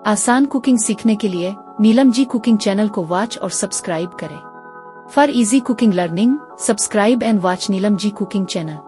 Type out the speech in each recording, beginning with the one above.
आसान कुकिंग सीखने के लिए नीलम जी कुकिंग चैनल को वॉच और सब्सक्राइब करें। For easy cooking learning, subscribe and watch Neelam ji cooking channel.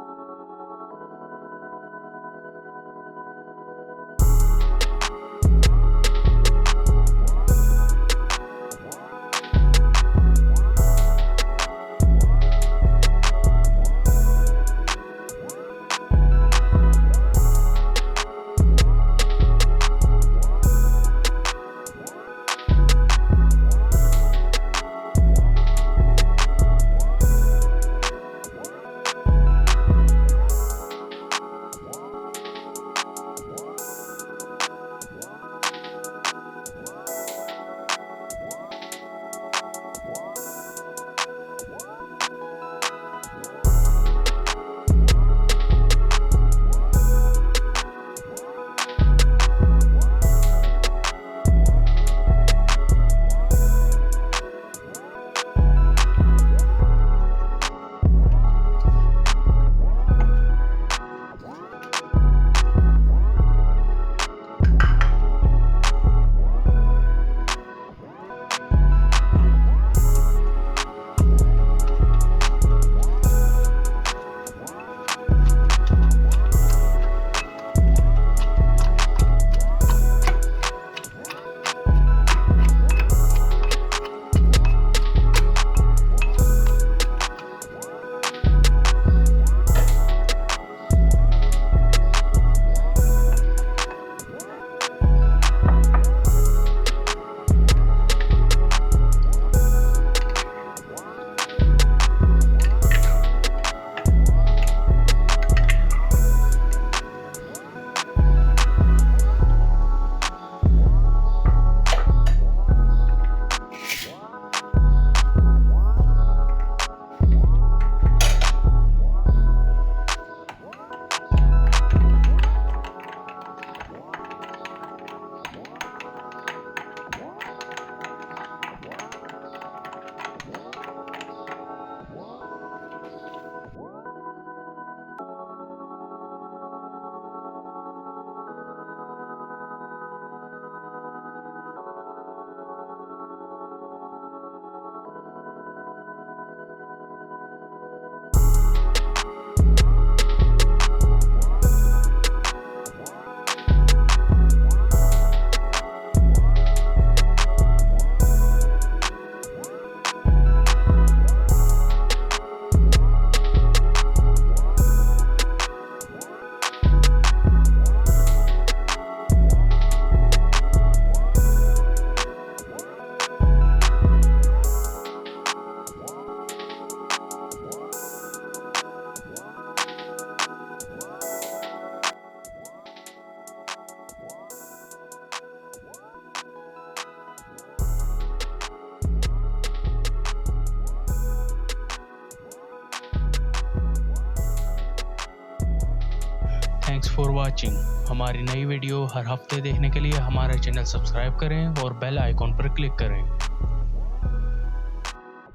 Thanks for watching. हमारी नई वीडियो हर हफ्ते देखने के लिए हमारा चैनल सब्सक्राइब करें और बेल आइकॉन पर क्लिक करें।